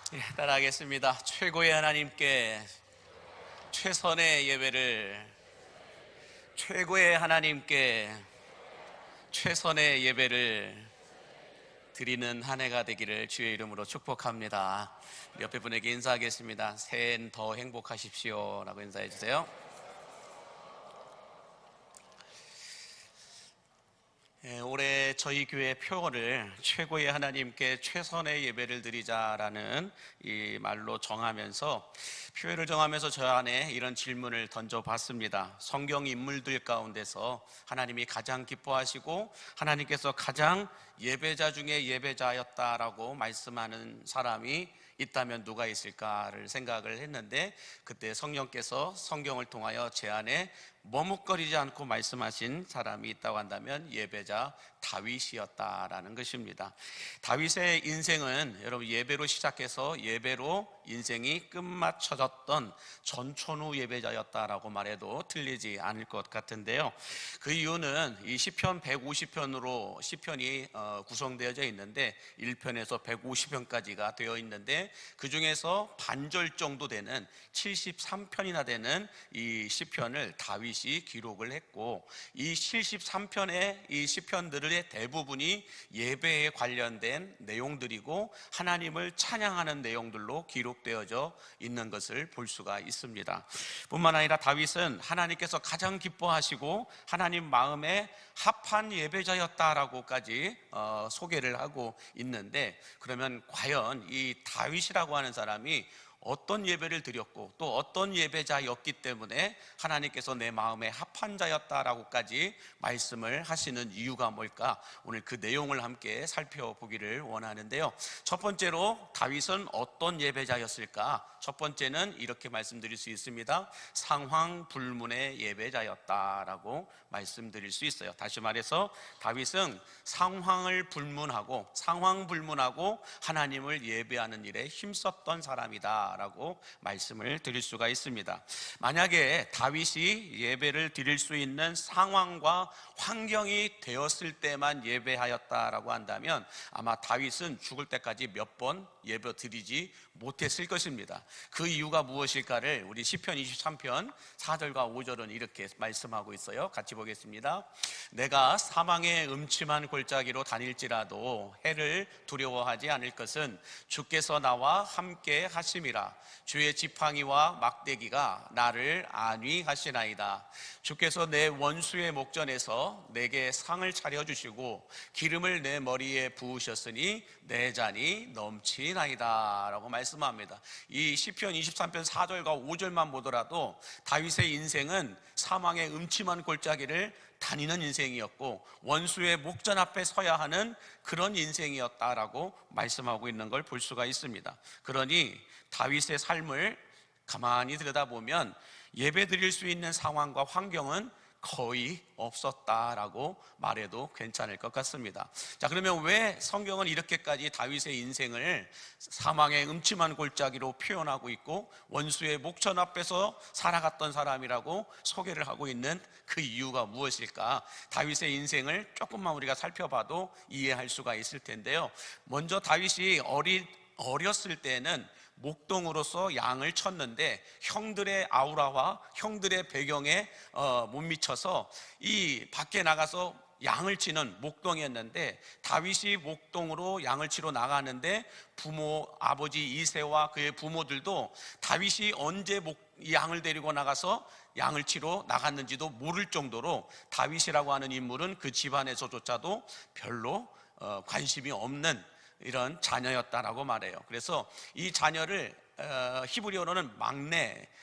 따라하겠습니다. 최고의 하나님께 최선의 예배를, 최고의 하나님께 최선의 예배를 드리는 한 해가 되기를 주의 이름으로 축복합니다. 옆에 분에게 인사하겠습니다. 새해엔 더 행복하십시오 라고 인사해 주세요. 올해 저희 교회 표어를 최고의 하나님께 최선의 예배를 드리자라는 이 말로 정하면서, 표어를 정하면서 저 안에 이런 질문을 던져봤습니다. 성경 인물들 가운데서 하나님이 가장 기뻐하시고 하나님께서 가장 예배자 중에 예배자였다라고 말씀하는 사람이 있다면 누가 있을까를 생각을 했는데, 그때 성령께서 성경을 통하여 제 안에 머뭇거리지 않고 말씀하신 사람이 있다고 한다면 예배자 다윗이었다라는 것입니다. 다윗의 인생은 여러분 예배로 시작해서 예배로 인생이 끝마쳐졌던 전천후 예배자였다라고 말해도 틀리지 않을 것 같은데요. 그 이유는 이 시편 150편으로 시편이 구성되어져 있는데 1편에서 150편까지가 되어 있는데, 그 중에서 반절 정도 되는 73편이나 되는 이 시편을 다윗이 기록을 했고, 이 73편의 이 시편들의 대부분이 예배에 관련된 내용들이고 하나님을 찬양하는 내용들로 기록되어져 있는 것을 볼 수가 있습니다. 뿐만 아니라 다윗은 하나님께서 가장 기뻐하시고 하나님 마음에 합한 예배자였다라고까지 소개를 하고 있는데, 그러면 과연 이 다윗이라고 하는 사람이 어떤 예배를 드렸고 또 어떤 예배자였기 때문에 하나님께서 내 마음에 합한 자였다라고까지 말씀을 하시는 이유가 뭘까? 오늘 그 내용을 함께 살펴보기를 원하는데요. 첫 번째로 다윗은 어떤 예배자였을까? 첫 번째는 이렇게 말씀드릴 수 있습니다. 상황불문의 예배자였다라고 말씀드릴 수 있어요. 다시 말해서 다윗은 상황을 불문하고 하나님을 예배하는 일에 힘썼던 사람이다 라고 말씀을 드릴 수가 있습니다. 만약에 다윗이 예배를 드릴 수 있는 상황과 환경이 되었을 때만 예배하였다라고 한다면 아마 다윗은 죽을 때까지 몇 번 예배 드리지 못했을 것입니다. 그 이유가 무엇일까를 우리 시편 23편 4절과 5절은 이렇게 말씀하고 있어요. 같이 보겠습니다. 내가 사망의 음침한 골짜기로 다닐지라도 해를 두려워하지 않을 것은 주께서 나와 함께 하심이라. 주의 지팡이와 막대기가 나를 안위하시나이다. 주께서 내 원수의 목전에서 내게 상을 차려주시고 기름을 내 머리에 부으셨으니 내 잔이 넘치나이다 라고 말씀합니다. 이 시편 23편 4절과 5절만 보더라도 다윗의 인생은 사망의 음침한 골짜기를 다니는 인생이었고 원수의 목전 앞에 서야 하는 그런 인생이었다라고 말씀하고 있는 걸 볼 수가 있습니다. 그러니 다윗의 삶을 가만히 들여다보면 예배 드릴 수 있는 상황과 환경은 거의 없었다라고 말해도 괜찮을 것 같습니다. 자, 그러면 왜 성경은 이렇게까지 다윗의 인생을 사망의 음침한 골짜기로 표현하고 있고 원수의 목전 앞에서 살아갔던 사람이라고 소개를 하고 있는 그 이유가 무엇일까? 다윗의 인생을 조금만 우리가 살펴봐도 이해할 수가 있을 텐데요. 먼저 다윗이 어렸을 때는 목동으로서 양을 쳤는데 형들의 아우라와 형들의 배경에 못 미쳐서 이 밖에 나가서 양을 치는 목동이었는데, 다윗이 목동으로 양을 치러 나가는데 아버지 이새와 그의 부모들도 다윗이 언제 양을 데리고 나가서 양을 치러 나갔는지도 모를 정도로 다윗이라고 하는 인물은 그 집안에서조차도 별로 관심이 없는 이런 자녀였다라고 말해요. 그래서 이 자녀를 히브리어로는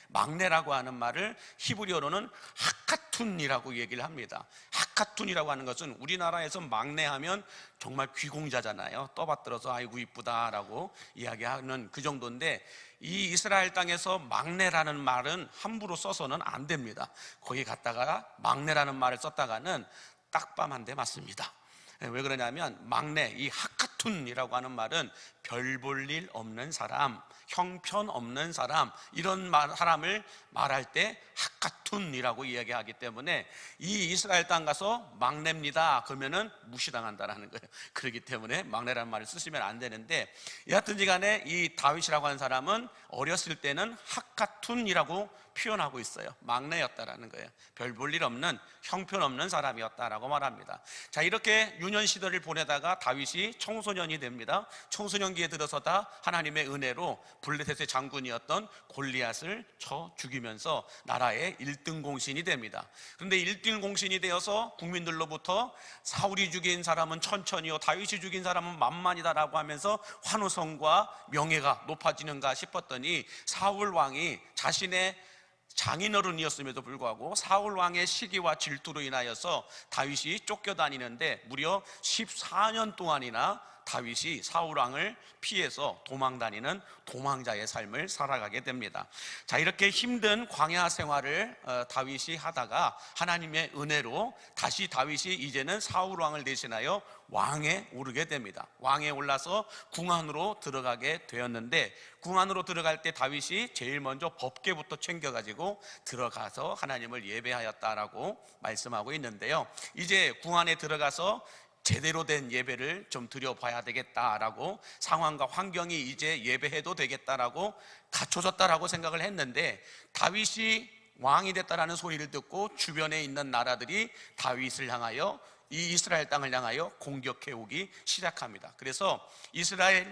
막내라고 하는 말을 히브리어로는 하카툰이라고 얘기를 합니다. 하카툰이라고 하는 것은 우리나라에서 막내하면 정말 귀공자잖아요. 떠받들어서 아이고 이쁘다라고 이야기하는 그 정도인데, 이 이스라엘 땅에서 막내라는 말은 함부로 써서는 안 됩니다. 거기 갔다가 막내라는 말을 썼다가는 딱밤 한 대 맞습니다. 왜 그러냐면 막내, 이 하카툰이라고 하는 말은 별 볼 일 없는 사람, 형편없는 사람, 이런 사람을 말할 때 학가툰이라고 이야기하기 때문에 이 이스라엘 땅 가서 막내입니다 그러면은 무시당한다라는 거예요. 그렇기 때문에 막내라는 말을 쓰시면 안 되는데, 여하튼지 간에 이 다윗이라고 하는 사람은 어렸을 때는 학가툰이라고 표현하고 있어요. 막내였다라는 거예요. 별 볼 일 없는, 형편없는 사람이었다라고 말합니다. 자, 이렇게 유년 시절을 보내다가 다윗이 청소년이 됩니다. 청소년기에 들어서다 하나님의 은혜로 블레셋의 장군이었던 골리앗을 쳐 죽이면서 나라의 1등 공신이 됩니다. 그런데 1등 공신이 되어서 국민들로부터 사울이 죽인 사람은 천천히요, 다윗이 죽인 사람은 만만이다라고 하면서 환호성과 명예가 높아지는가 싶었더니, 사울 왕이 자신의 장인어른이었음에도 불구하고 사울 왕의 시기와 질투로 인하여서 다윗이 쫓겨다니는데 무려 14년 동안이나 다윗이 사울 왕을 피해서 도망다니는 도망자의 삶을 살아가게 됩니다. 자, 이렇게 힘든 광야 생활을 다윗이 하다가 하나님의 은혜로 다시 다윗이 이제는 사울 왕을 대신하여 왕에 오르게 됩니다. 왕에 올라서 궁안으로 들어가게 되었는데, 궁안으로 들어갈 때 다윗이 제일 먼저 법궤부터 챙겨가지고 들어가서 하나님을 예배하였다라고 말씀하고 있는데요, 이제 궁안에 들어가서 제대로 된 예배를 좀 드려봐야 되겠다라고, 상황과 환경이 이제 예배해도 되겠다라고 갖춰졌다라고 생각을 했는데, 다윗이 왕이 됐다라는 소리를 듣고 주변에 있는 나라들이 다윗을 향하여, 이 이스라엘 땅을 향하여 공격해 오기 시작합니다. 그래서 이스라엘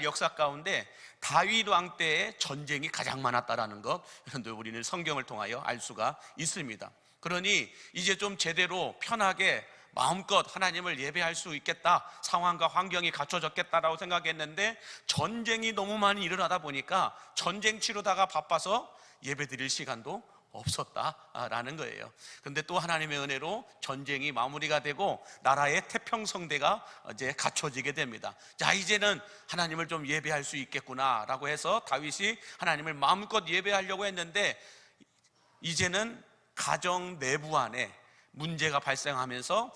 역사 가운데 다윗 왕 때의 전쟁이 가장 많았다라는 것, 이런데 우리는 성경을 통하여 알 수가 있습니다. 그러니 이제 좀 제대로 편하게 마음껏 하나님을 예배할 수 있겠다, 상황과 환경이 갖춰졌겠다라고 생각했는데, 전쟁이 너무 많이 일어나다 보니까 전쟁 치르다가 바빠서 예배 드릴 시간도 없었다라는 거예요. 그런데 또 하나님의 은혜로 전쟁이 마무리가 되고 나라의 태평성대가 이제 갖춰지게 됩니다. 자, 이제는 하나님을 좀 예배할 수 있겠구나라고 해서 다윗이 하나님을 마음껏 예배하려고 했는데, 이제는 가정 내부 안에 문제가 발생하면서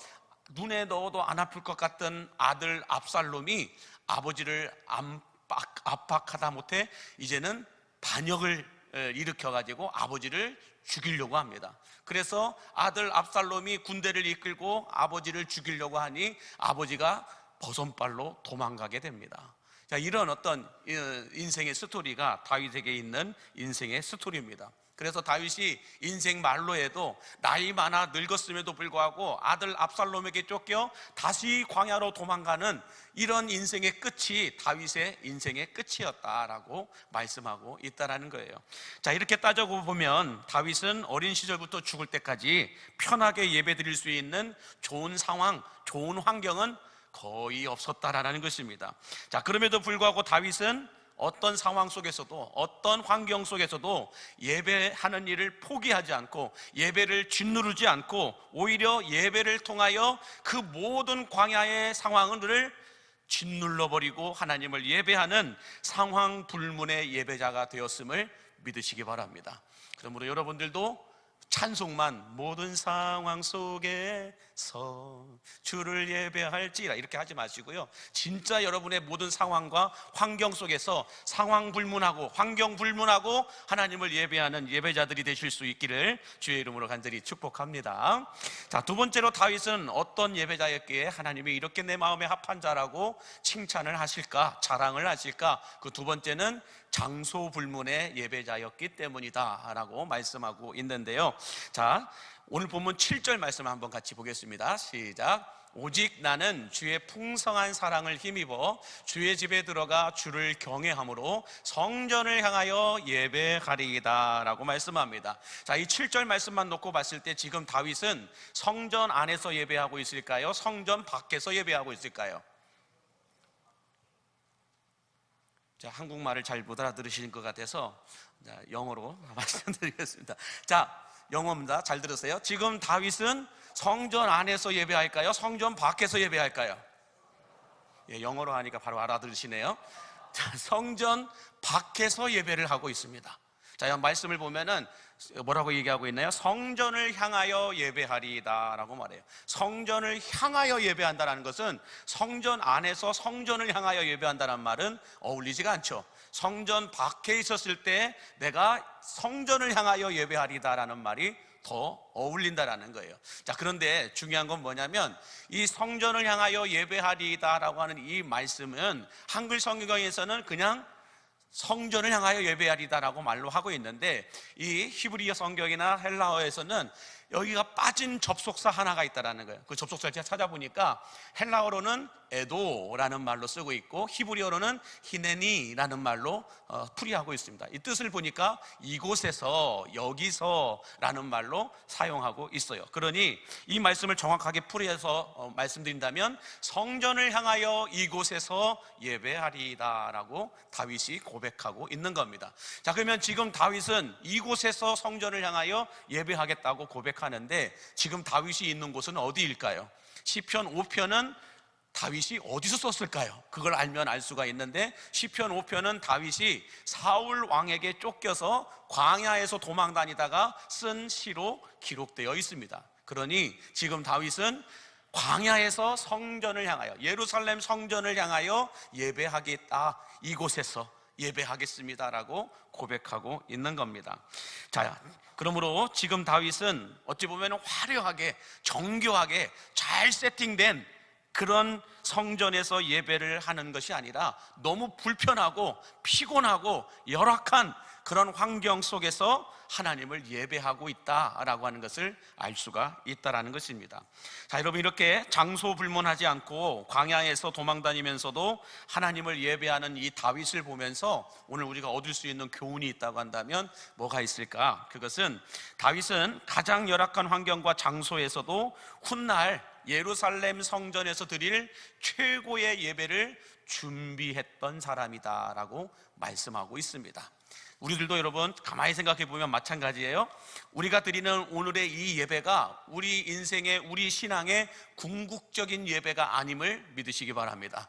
눈에 넣어도 안 아플 것 같던 아들 압살롬이 아버지를 압박하다 못해 이제는 반역을 일으켜가지고 아버지를 죽이려고 합니다. 그래서 아들 압살롬이 군대를 이끌고 아버지를 죽이려고 하니 아버지가 버선발로 도망가게 됩니다. 자, 이런 어떤 인생의 스토리가 다윗에게 있는 인생의 스토리입니다. 그래서 다윗이 인생 말로에도 나이 많아 늙었음에도 불구하고 아들 압살롬에게 쫓겨 다시 광야로 도망가는 이런 인생의 끝이 다윗의 인생의 끝이었다라고 말씀하고 있다라는 거예요. 자, 이렇게 따져보면 다윗은 어린 시절부터 죽을 때까지 편하게 예배드릴 수 있는 좋은 상황, 좋은 환경은 거의 없었다라는 것입니다. 자, 그럼에도 불구하고 다윗은 어떤 상황 속에서도, 어떤 환경 속에서도 예배하는 일을 포기하지 않고 예배를 짓누르지 않고 오히려 예배를 통하여 그 모든 광야의 상황을 짓눌러버리고 하나님을 예배하는 상황 불문의 예배자가 되었음을 믿으시기 바랍니다. 그러므로 여러분들도 찬송만 모든 상황 속에서 주를 예배할지라 이렇게 하지 마시고요, 진짜 여러분의 모든 상황과 환경 속에서 상황 불문하고 환경 불문하고 하나님을 예배하는 예배자들이 되실 수 있기를 주의 이름으로 간절히 축복합니다. 자, 두 번째로 다윗은 어떤 예배자였기에 하나님이 이렇게 내 마음에 합한 자라고 칭찬을 하실까, 자랑을 하실까? 그 두 번째는 장소 불문의 예배자였기 때문이다 라고 말씀하고 있는데요, 자, 오늘 본문 7절 말씀 한번 같이 보겠습니다. 시작. 오직 나는 주의 풍성한 사랑을 힘입어 주의 집에 들어가 주를 경외함으로 성전을 향하여 예배하리이다 라고 말씀합니다. 자, 이 7절 말씀만 놓고 봤을 때 지금 다윗은 성전 안에서 예배하고 있을까요? 성전 밖에서 예배하고 있을까요? 자, 한국말을 잘 못 알아들으시는 것 같아서 영어로 말씀드리겠습니다. 자, 영어입니다. 잘 들으세요. 지금 다윗은 성전 안에서 예배할까요? 성전 밖에서 예배할까요? 예, 영어로 하니까 바로 알아들으시네요. 자, 성전 밖에서 예배를 하고 있습니다. 자, 이 말씀을 보면은 뭐라고 얘기하고 있나요? 성전을 향하여 예배하리이다 라고 말해요. 성전을 향하여 예배한다는 것은 성전 안에서 성전을 향하여 예배한다는 말은 어울리지가 않죠. 성전 밖에 있었을 때 내가 성전을 향하여 예배하리다라는 말이 더 어울린다라는 거예요. 자, 그런데 중요한 건 뭐냐면 이 성전을 향하여 예배하리다라고 하는 이 말씀은 한글 성경에서는 그냥 성전을 향하여 예배하리다라고 말로 하고 있는데, 이 히브리어 성경이나 헬라어에서는 여기가 빠진 접속사 하나가 있다라는 거예요. 그 접속사를 제가 찾아보니까 헬라어로는 에도라는 말로 쓰고 있고 히브리어로는 히네니라는 말로 풀이하고 있습니다. 이 뜻을 보니까 이곳에서, 여기서라는 말로 사용하고 있어요. 그러니 이 말씀을 정확하게 풀이해서 말씀드린다면 성전을 향하여 이곳에서 예배하리다라고 다윗이 고백하고 있는 겁니다. 자, 그러면 지금 다윗은 이곳에서 성전을 향하여 예배하겠다고 고백하는데 지금 다윗이 있는 곳은 어디일까요? 시편 5편은 다윗이 어디서 썼을까요? 그걸 알면 알 수가 있는데 시편 5편은 다윗이 사울 왕에게 쫓겨서 광야에서 도망 다니다가 쓴 시로 기록되어 있습니다. 그러니 지금 다윗은 광야에서 성전을 향하여, 예루살렘 성전을 향하여 예배하겠다, 이곳에서 예배하겠습니다라고 고백하고 있는 겁니다. 자, 그러므로 지금 다윗은 어찌 보면 화려하게, 정교하게 잘 세팅된 그런 성전에서 예배를 하는 것이 아니라 너무 불편하고 피곤하고 열악한 그런 환경 속에서 하나님을 예배하고 있다라고 하는 것을 알 수가 있다라는 것입니다. 자, 여러분, 이렇게 장소 불문하지 않고 광야에서 도망다니면서도 하나님을 예배하는 이 다윗을 보면서 오늘 우리가 얻을 수 있는 교훈이 있다고 한다면 뭐가 있을까? 그것은 다윗은 가장 열악한 환경과 장소에서도 훗날 예루살렘 성전에서 드릴 최고의 예배를 준비했던 사람이다라고 말씀하고 있습니다. 우리들도 여러분 가만히 생각해 보면 마찬가지예요. 우리가 드리는 오늘의 이 예배가 우리 인생의, 우리 신앙의 궁극적인 예배가 아님을 믿으시기 바랍니다.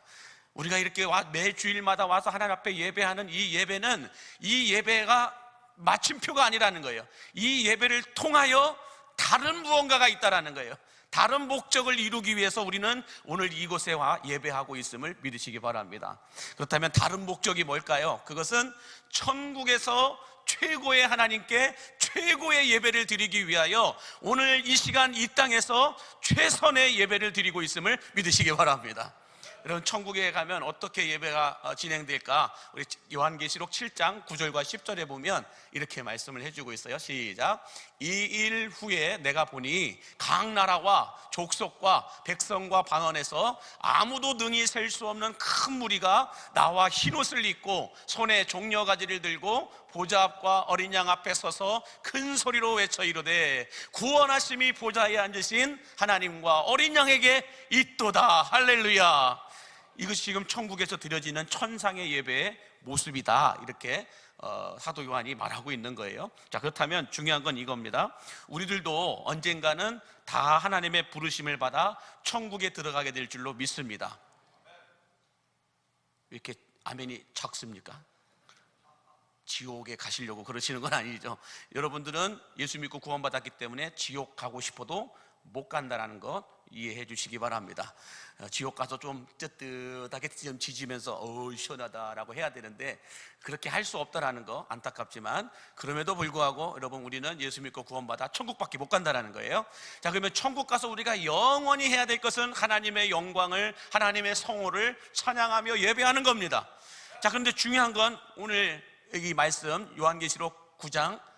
우리가 이렇게 매 주일마다 와서 하나님 앞에 예배하는 이 예배는, 이 예배가 마침표가 아니라는 거예요. 이 예배를 통하여 다른 무언가가 있다라는 거예요. 다른 목적을 이루기 위해서 우리는 오늘 이곳에 와 예배하고 있음을 믿으시기 바랍니다. 그렇다면 다른 목적이 뭘까요? 그것은 천국에서 최고의 하나님께 최고의 예배를 드리기 위하여 오늘 이 시간 이 땅에서 최선의 예배를 드리고 있음을 믿으시기 바랍니다. 여러분, 천국에 가면 어떻게 예배가 진행될까? 우리 요한계시록 7장 9절과 10절에 보면 이렇게 말씀을 해주고 있어요. 시작. 이 일 후에 내가 보니 각 나라와 족속과 백성과 방언에서 아무도 능히 셀 수 없는 큰 무리가 나와 흰옷을 입고 손에 종려가지를 들고 보좌 앞과 어린 양 앞에 서서 큰 소리로 외쳐 이르되 구원하심이 보좌에 앉으신 하나님과 어린 양에게 있도다. 할렐루야. 이것이 지금 천국에서 드려지는 천상의 예배의 모습이다, 이렇게 사도 요한이 말하고 있는 거예요. 자, 그렇다면 중요한 건 이겁니다. 우리들도 언젠가는 다 하나님의 부르심을 받아 천국에 들어가게 될 줄로 믿습니다. 왜 이렇게 아멘이 작습니까? 지옥에 가시려고 그러시는 건 아니죠. 여러분들은 예수 믿고 구원받았기 때문에 지옥 가고 싶어도 못 간다는 것 이해해 주시기 바랍니다. 지옥 가서 좀 뜨뜻하게 좀 지지면서 시원하다라고 해야 되는데 그렇게 할 수 없다라는 거 안타깝지만, 그럼에도 불구하고 여러분, 우리는 예수 믿고 구원받아 천국밖에 못 간다라는 거예요. 자, 그러면 천국 가서 우리가 영원히 해야 될 것은 하나님의 영광을, 하나님의 성호를 찬양하며 예배하는 겁니다. 자, 그런데 중요한 건 오늘 이 말씀 요한계시록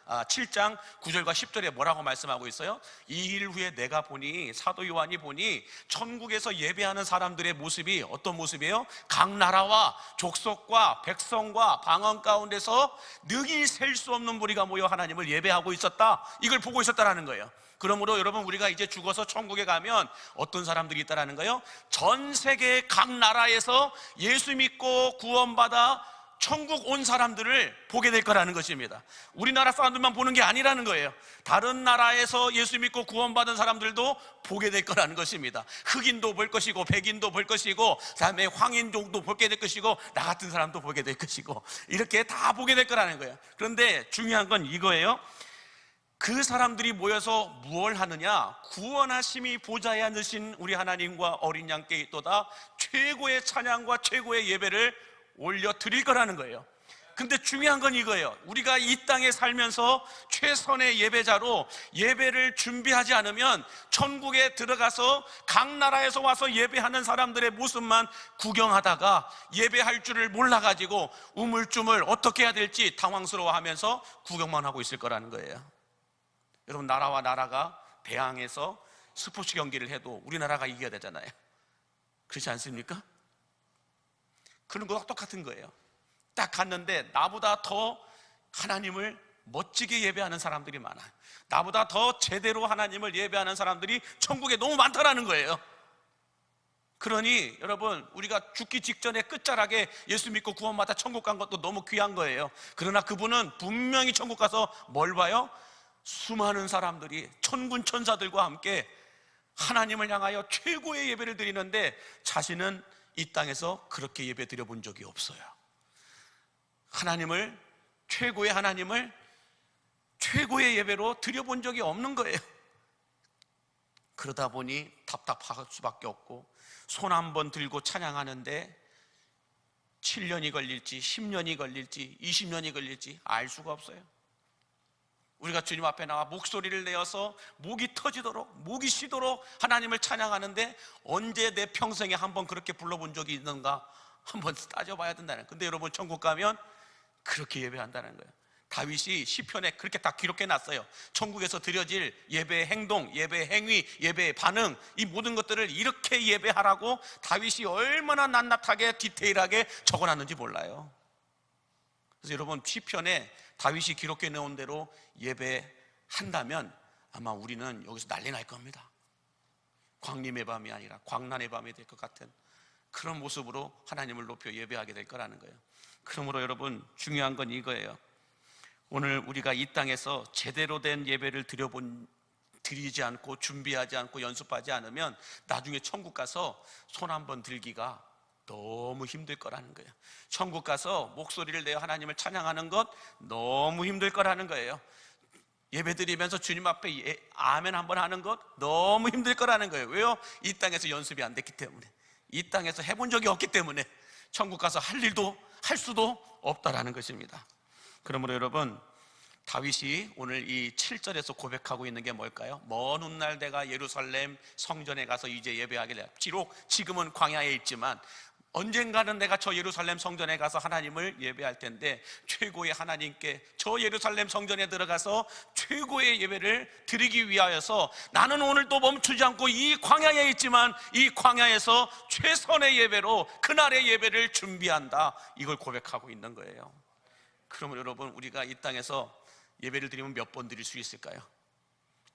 7장 9절과 10절에 뭐라고 말씀하고 있어요? 이 일 후에 내가 보니, 사도 요한이 보니 천국에서 예배하는 사람들의 모습이 어떤 모습이에요? 각 나라와 족속과 백성과 방언 가운데서 능히 셀 수 없는 무리가 모여 하나님을 예배하고 있었다, 이걸 보고 있었다라는 거예요. 그러므로 여러분, 우리가 이제 죽어서 천국에 가면 어떤 사람들이 있다라는 거예요? 전 세계 각 나라에서 예수 믿고 구원받아 천국 온 사람들을 보게 될 거라는 것입니다. 우리나라 사람들만 보는 게 아니라는 거예요. 다른 나라에서 예수 믿고 구원받은 사람들도 보게 될 거라는 것입니다. 흑인도 볼 것이고 백인도 볼 것이고 그다음에 황인종도 보게 될 것이고 나 같은 사람도 보게 될 것이고 이렇게 다 보게 될 거라는 거예요. 그런데 중요한 건 이거예요. 그 사람들이 모여서 무엇을 하느냐? 구원하심이 보좌에 앉으신 우리 하나님과 어린 양께 있도다 최고의 찬양과 최고의 예배를 올려드릴 거라는 거예요. 근데 중요한 건 이거예요. 우리가 이 땅에 살면서 최선의 예배자로 예배를 준비하지 않으면 천국에 들어가서 각 나라에서 와서 예배하는 사람들의 모습만 구경하다가 예배할 줄을 몰라가지고 우물쭈물 어떻게 해야 될지 당황스러워하면서 구경만 하고 있을 거라는 거예요. 여러분, 나라와 나라가 대항해서 스포츠 경기를 해도 우리나라가 이겨야 되잖아요. 그렇지 않습니까? 그런 거랑 똑같은 거예요. 딱 갔는데 나보다 더 하나님을 멋지게 예배하는 사람들이 많아요. 나보다 더 제대로 하나님을 예배하는 사람들이 천국에 너무 많다라는 거예요. 그러니 여러분, 우리가 죽기 직전에 끝자락에 예수 믿고 구원받아 천국 간 것도 너무 귀한 거예요. 그러나 그분은 분명히 천국 가서 뭘 봐요? 수많은 사람들이 천군 천사들과 함께 하나님을 향하여 최고의 예배를 드리는데 자신은 이 땅에서 그렇게 예배 드려 본 적이 없어요. 최고의 하나님을 최고의 예배로 드려 본 적이 없는 거예요. 그러다 보니 답답할 수밖에 없고 손 한 번 들고 찬양하는데 7년이 걸릴지 10년이 걸릴지 20년이 걸릴지 알 수가 없어요. 우리가 주님 앞에 나와 목소리를 내어서 목이 터지도록 목이 쉬도록 하나님을 찬양하는데 언제 내 평생에 한번 그렇게 불러본 적이 있는가 한번 따져봐야 된다는 거예요. 근데 여러분, 천국 가면 그렇게 예배한다는 거예요. 다윗이 시편에 그렇게 다 기록해 놨어요. 천국에서 드려질 예배의 행동, 예배의 행위, 예배의 반응, 이 모든 것들을 이렇게 예배하라고 다윗이 얼마나 낱낱하게 디테일하게 적어놨는지 몰라요. 그래서 여러분, 시편에 다윗이 기록해 놓은 대로 예배한다면 아마 우리는 여기서 난리 날 겁니다. 광림의 밤이 아니라 광란의 밤이 될 것 같은 그런 모습으로 하나님을 높여 예배하게 될 거라는 거예요. 그러므로 여러분, 중요한 건 이거예요. 오늘 우리가 이 땅에서 제대로 된 예배를 드리지 않고 준비하지 않고 연습하지 않으면 나중에 천국 가서 손 한번 들기가 너무 힘들 거라는 거예요. 천국 가서 목소리를 내어 하나님을 찬양하는 것 너무 힘들 거라는 거예요. 예배 드리면서 주님 앞에 아멘 한번 하는 것 너무 힘들 거라는 거예요. 왜요? 이 땅에서 연습이 안 됐기 때문에, 이 땅에서 해본 적이 없기 때문에 천국 가서 할 수도 없다라는 것입니다. 그러므로 여러분, 다윗이 오늘 이 7절에서 고백하고 있는 게 뭘까요? 먼 훗날 내가 예루살렘 성전에 가서 이제 예배하게 돼. 비록 지금은 광야에 있지만 언젠가는 내가 저 예루살렘 성전에 가서 하나님을 예배할 텐데 최고의 하나님께 저 예루살렘 성전에 들어가서 최고의 예배를 드리기 위하여서 나는 오늘도 멈추지 않고 이 광야에 있지만 이 광야에서 최선의 예배로 그날의 예배를 준비한다, 이걸 고백하고 있는 거예요. 그러면 여러분, 우리가 이 땅에서 예배를 드리면 몇 번 드릴 수 있을까요?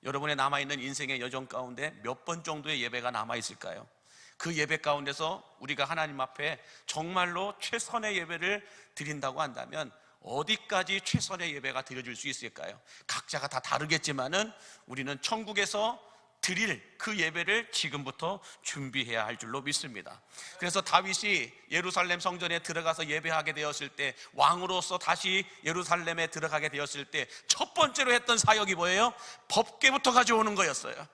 여러분의 남아있는 인생의 여정 가운데 몇 번 정도의 예배가 남아있을까요? 그 예배 가운데서 우리가 하나님 앞에 정말로 최선의 예배를 드린다고 한다면 어디까지 최선의 예배가 드려질 수 있을까요? 각자가 다 다르겠지만은 우리는 천국에서 드릴 그 예배를 지금부터 준비해야 할 줄로 믿습니다. 그래서 다윗이 예루살렘 성전에 들어가서 예배하게 되었을 때, 왕으로서 다시 예루살렘에 들어가게 되었을 때 첫 번째로 했던 사역이 뭐예요? 법궤부터 가져오는 거였어요.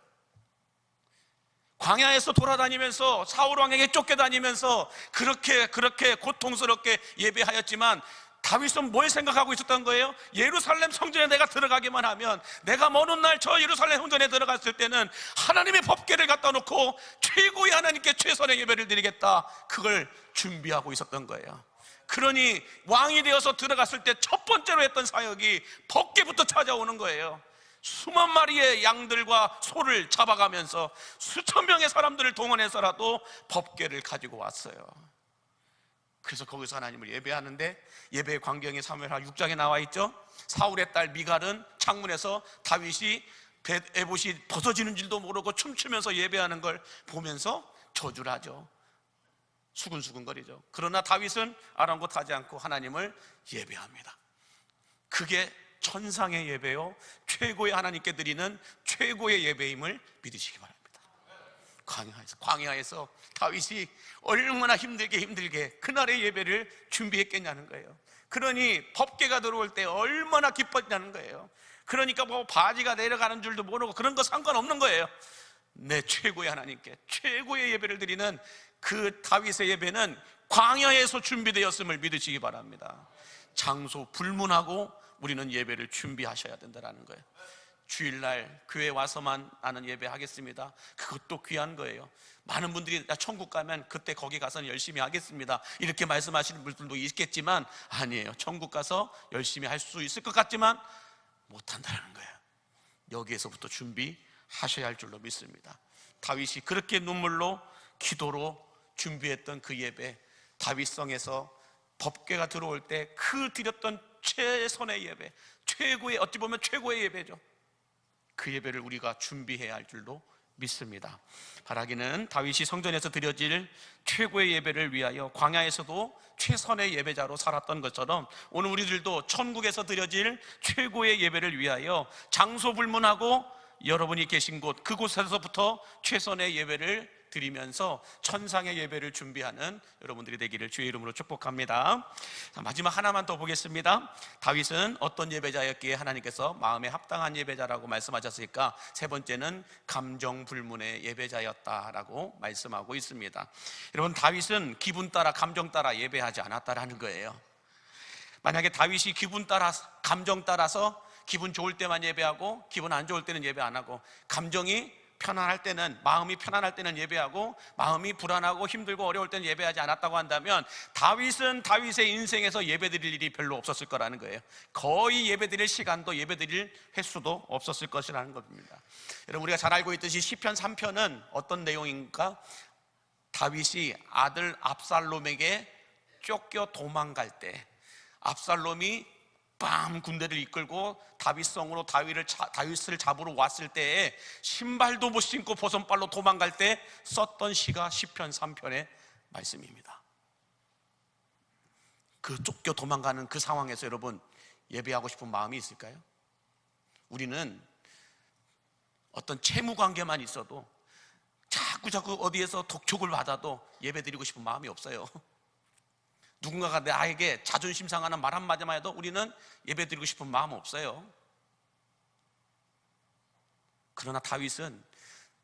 광야에서 돌아다니면서 사울 왕에게 쫓겨다니면서 그렇게 고통스럽게 예배하였지만 다윗은 뭘 생각하고 있었던 거예요? 예루살렘 성전에 내가 들어가기만 하면, 내가 먼 훗날 저 예루살렘 성전에 들어갔을 때는 하나님의 법궤를 갖다 놓고 최고의 하나님께 최선의 예배를 드리겠다, 그걸 준비하고 있었던 거예요. 그러니 왕이 되어서 들어갔을 때 첫 번째로 했던 사역이 법궤부터 찾아오는 거예요. 수만 마리의 양들과 소를 잡아가면서 수천 명의 사람들을 동원해서라도 법궤를 가지고 왔어요. 그래서 거기서 하나님을 예배하는데, 예배의 광경이 사무엘하 6장에 나와 있죠. 사울의 딸 미갈은 창문에서 다윗이 에봇이 벗어지는 줄도 모르고 춤추면서 예배하는 걸 보면서 저주를 하죠. 수근수근거리죠. 그러나 다윗은 아랑곳하지 않고 하나님을 예배합니다. 그게 천상의 예배요, 최고의 하나님께 드리는 최고의 예배임을 믿으시기 바랍니다. 광야에서 다윗이 얼마나 힘들게 그날의 예배를 준비했겠냐는 거예요. 그러니 법궤가 들어올 때 얼마나 기뻤냐는 거예요. 그러니까 뭐 바지가 내려가는 줄도 모르고 그런 거 상관없는 거예요. 내 최고의 하나님께 최고의 예배를 드리는 그 다윗의 예배는 광야에서 준비되었음을 믿으시기 바랍니다. 장소 불문하고 우리는 예배를 준비하셔야 된다는 거예요. 주일날 교회 와서만 나는 예배 하겠습니다, 그것도 귀한 거예요. 많은 분들이 나 천국 가면 그때 거기 가서는 열심히 하겠습니다 이렇게 말씀하시는 분들도 있겠지만 아니에요. 천국 가서 열심히 할 수 있을 것 같지만 못한다는 거예요. 여기에서부터 준비하셔야 할 줄로 믿습니다. 다윗이 그렇게 눈물로 기도로 준비했던 그 예배, 다윗성에서 법궤가 들어올 때 그 드렸던 최선의 예배, 최고의, 어찌 보면 최고의 예배죠. 그 예배를 우리가 준비해야 할 줄로 믿습니다. 바라기는 다윗이 성전에서 드려질 최고의 예배를 위하여 광야에서도 최선의 예배자로 살았던 것처럼 오늘 우리들도 천국에서 드려질 최고의 예배를 위하여 장소 불문하고 여러분이 계신 곳 그곳에서부터 최선의 예배를 드리면서 천상의 예배를 준비하는 여러분들이 되기를 주의 이름으로 축복합니다. 마지막 하나만 더 보겠습니다. 다윗은 어떤 예배자였기에 하나님께서 마음에 합당한 예배자라고 말씀하셨을까? 세 번째는 감정 불문의 예배자였다라고 말씀하고 있습니다. 여러분, 다윗은 기분 따라 감정 따라 예배하지 않았다라는 거예요. 만약에 다윗이 기분 따라 감정 따라서 기분 좋을 때만 예배하고 기분 안 좋을 때는 예배 안 하고, 감정이 편안할 때는, 마음이 편안할 때는 예배하고 마음이 불안하고 힘들고 어려울 때는 예배하지 않았다고 한다면 다윗은 다윗의 인생에서 예배드릴 일이 별로 없었을 거라는 거예요. 거의 예배드릴 시간도 예배드릴 횟수도 없었을 것이라는 겁니다. 여러분, 우리가 잘 알고 있듯이 시편 3편은 어떤 내용인가? 다윗이 아들 압살롬에게 쫓겨 도망갈 때, 압살롬이 밤 군대를 이끌고 다윗성으로 다윗을 잡으러 왔을 때에 신발도 못 신고 버선발로 도망갈 때 썼던 시가 시편 3편의 말씀입니다. 그 쫓겨 도망가는 그 상황에서 여러분, 예배하고 싶은 마음이 있을까요? 우리는 어떤 채무 관계만 있어도 자꾸 어디에서 독촉을 받아도 예배드리고 싶은 마음이 없어요. 누군가가 나에게 자존심 상하는 말 한마디만 해도 우리는 예배드리고 싶은 마음 없어요. 그러나 다윗은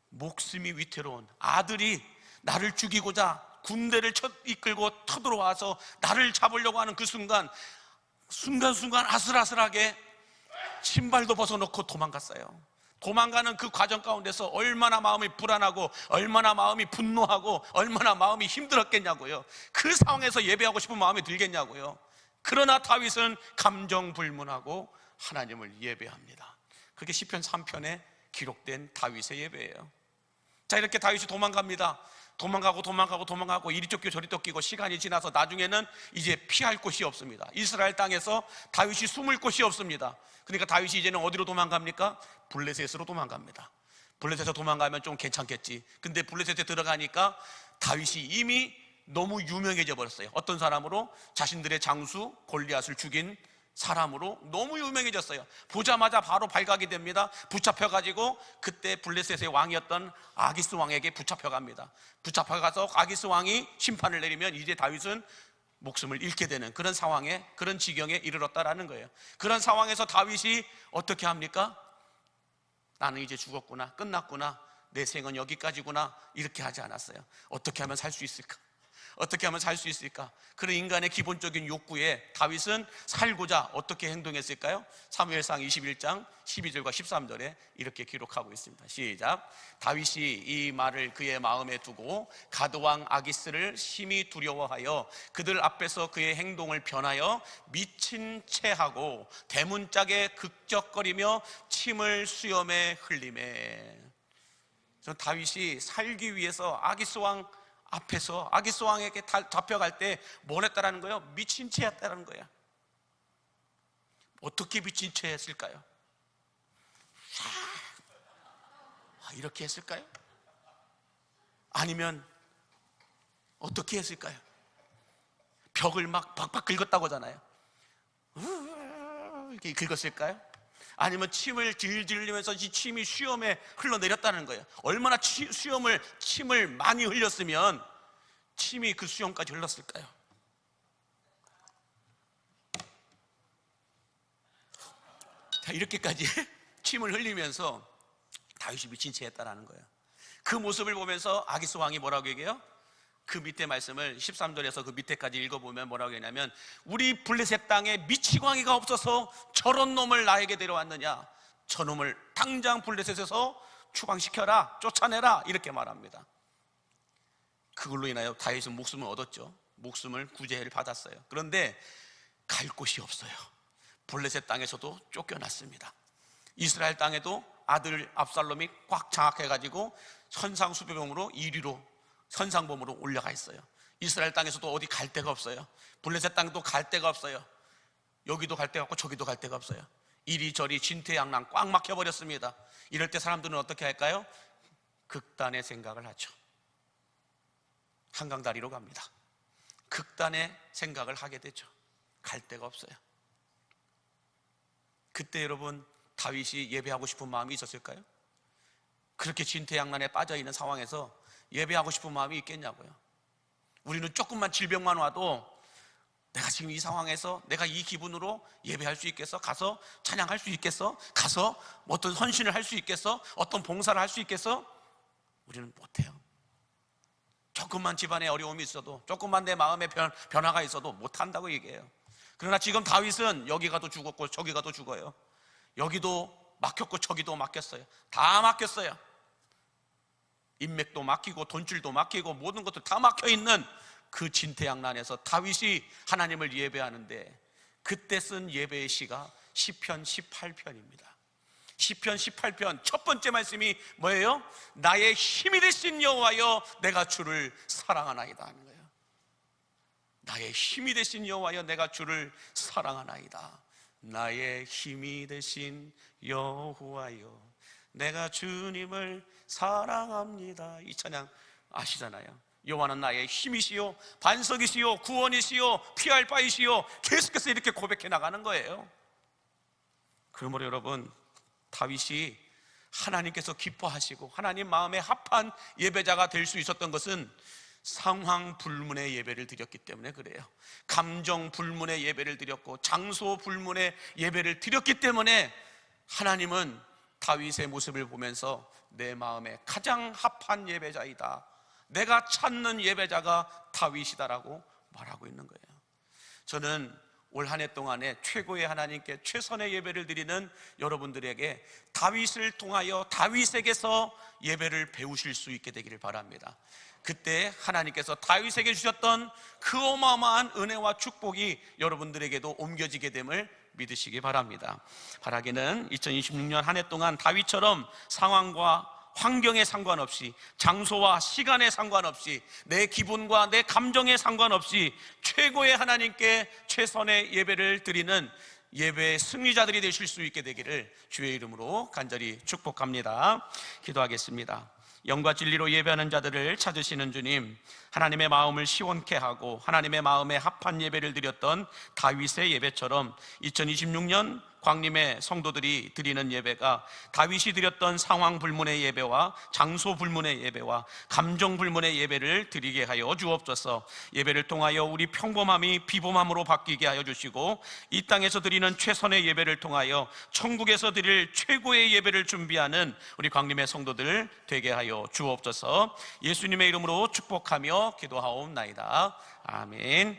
목숨이 위태로운 아들이 나를 죽이고자 군대를 이끌고 쳐들어와서 나를 잡으려고 하는 그 순간순간 아슬아슬하게 신발도 벗어놓고 도망갔어요. 도망가는 그 과정 가운데서 얼마나 마음이 불안하고 얼마나 마음이 분노하고 얼마나 마음이 힘들었겠냐고요. 그 상황에서 예배하고 싶은 마음이 들겠냐고요. 그러나 다윗은 감정불문하고 하나님을 예배합니다. 그게 시편 3편에 기록된 다윗의 예배예요. 자, 이렇게 다윗이 도망갑니다. 도망가고 이리 쫓기고 저리 쫓기고 시간이 지나서 나중에는 이제 피할 곳이 없습니다. 이스라엘 땅에서 다윗이 숨을 곳이 없습니다. 그러니까 다윗이 이제는 어디로 도망갑니까? 블레셋으로 도망갑니다. 블레셋에서 도망가면 좀 괜찮겠지. 근데 블레셋에 들어가니까 다윗이 이미 너무 유명해져 버렸어요. 어떤 사람으로? 자신들의 장수 골리앗을 죽인 사람으로 너무 유명해졌어요. 보자마자 바로 발각이 됩니다. 붙잡혀가지고 그때 블레셋의 왕이었던 아기스 왕에게 붙잡혀갑니다. 붙잡혀가서 아기스 왕이 심판을 내리면 이제 다윗은 목숨을 잃게 되는 그런 상황에, 그런 지경에 이르렀다라는 거예요. 그런 상황에서 다윗이 어떻게 합니까? 나는 이제 죽었구나, 끝났구나, 내 생은 여기까지구나, 이렇게 하지 않았어요. 어떻게 하면 살 수 있을까? 어떻게 하면 살 수 있을까? 그런 인간의 기본적인 욕구에 다윗은 살고자 어떻게 행동했을까요? 사무엘상 21장 12절과 13절에 이렇게 기록하고 있습니다. 시작. 다윗이 이 말을 그의 마음에 두고 가드왕 아기스를 심히 두려워하여 그들 앞에서 그의 행동을 변하여 미친 채 하고 대문짝에 극적거리며 침을 수염에 흘리매. 다윗이 살기 위해서 아기스 왕 앞에서 아기스 왕에게 잡혀갈 때 뭘 했다라는 거예요? 미친 채 했다라는 거예요. 어떻게 미친 채 했을까요? 이렇게 했을까요? 아니면 어떻게 했을까요? 벽을 막 박박 긁었다고 하잖아요. 이렇게 긁었을까요? 아니면 침을 질질 흘리면서 이 침이 수염에 흘러내렸다는 거예요. 얼마나 침을 많이 흘렸으면 침이 그 수염까지 흘렀을까요? 자, 이렇게까지 침을 흘리면서 다윗이 미친 채 했다라는 거예요. 그 모습을 보면서 아기스 왕이 뭐라고 얘기해요? 그 밑에 말씀을 13절에서 그 밑에까지 읽어보면 뭐라고 했냐면, 우리 블레셋 땅에 미치광이가 없어서 저런 놈을 나에게 데려왔느냐, 저놈을 당장 블레셋에서 추방시켜라, 쫓아내라, 이렇게 말합니다. 그걸로 인하여 다윗은 목숨을 얻었죠. 목숨을 구제를 받았어요. 그런데 갈 곳이 없어요. 블레셋 땅에서도 쫓겨났습니다. 이스라엘 땅에도 아들 압살롬이 꽉 장악해가지고 선상수배병으로 1위로 선상범으로 올라가 있어요. 이스라엘 땅에서도 어디 갈 데가 없어요. 블레셋 땅도 갈 데가 없어요. 여기도 갈 데가 없고 저기도 갈 데가 없어요. 이리저리 진퇴양난 꽉 막혀버렸습니다. 이럴 때 사람들은 어떻게 할까요? 극단의 생각을 하죠. 한강다리로 갑니다. 극단의 생각을 하게 되죠. 갈 데가 없어요. 그때 여러분, 다윗이 예배하고 싶은 마음이 있었을까요? 그렇게 진퇴양난에 빠져있는 상황에서 예배하고 싶은 마음이 있겠냐고요. 우리는 조금만 질병만 와도 내가 지금 이 상황에서 내가 이 기분으로 예배할 수 있겠어? 가서 찬양할 수 있겠어? 가서 어떤 헌신을 할 수 있겠어? 어떤 봉사를 할 수 있겠어? 우리는 못해요. 조금만 집안에 어려움이 있어도, 조금만 내 마음에 변화가 있어도 못한다고 얘기해요. 그러나 지금 다윗은 여기 가도 죽었고 저기 가도 죽어요. 여기도 막혔고 저기도 막혔어요. 다 막혔어요. 인맥도 막히고 돈줄도 막히고 모든 것도 다 막혀있는 그 진퇴양난에서 다윗이 하나님을 예배하는데, 그때 쓴 예배의 시가 시편 18편입니다. 시편 18편 첫 번째 말씀이 뭐예요? 나의 힘이 되신 여호와여, 내가 주를 사랑하나이다 하는 거예요. 나의 힘이 되신 여호와여, 내가 주를 사랑하나이다. 나의 힘이 되신 여호와여, 내가 주님을 사랑합니다. 이 찬양 아시잖아요. 여호와는 나의 힘이시요 반석이시요 구원이시요 피할 바이시요, 계속해서 이렇게 고백해 나가는 거예요. 그러므로 여러분, 다윗이 하나님께서 기뻐하시고 하나님 마음에 합한 예배자가 될 수 있었던 것은 상황 불문의 예배를 드렸기 때문에 그래요. 감정 불문의 예배를 드렸고 장소 불문의 예배를 드렸기 때문에 하나님은 다윗의 모습을 보면서 내 마음에 가장 합한 예배자이다, 내가 찾는 예배자가 다윗이다라고 말하고 있는 거예요. 저는 올 한 해 동안에 최고의 하나님께 최선의 예배를 드리는 여러분들에게 다윗을 통하여 다윗에게서 예배를 배우실 수 있게 되기를 바랍니다. 그때 하나님께서 다윗에게 주셨던 그 어마어마한 은혜와 축복이 여러분들에게도 옮겨지게 됨을 믿으시기 바랍니다. 바라기는 2026년 한 해 동안 다윗처럼 상황과 환경에 상관없이, 장소와 시간에 상관없이, 내 기분과 내 감정에 상관없이 최고의 하나님께 최선의 예배를 드리는 예배의 승리자들이 되실 수 있게 되기를 주의 이름으로 간절히 축복합니다. 기도하겠습니다. 영과 진리로 예배하는 자들을 찾으시는 주님, 하나님의 마음을 시원케 하고 하나님의 마음에 합한 예배를 드렸던 다윗의 예배처럼 2026년 광림의 성도들이 드리는 예배가 다윗이 드렸던 상황 불문의 예배와 장소 불문의 예배와 감정 불문의 예배를 드리게 하여 주옵소서. 예배를 통하여 우리 평범함이 비범함으로 바뀌게 하여 주시고, 이 땅에서 드리는 최선의 예배를 통하여 천국에서 드릴 최고의 예배를 준비하는 우리 광림의 성도들 되게 하여 주옵소서. 예수님의 이름으로 축복하며 기도하옵나이다. 아멘.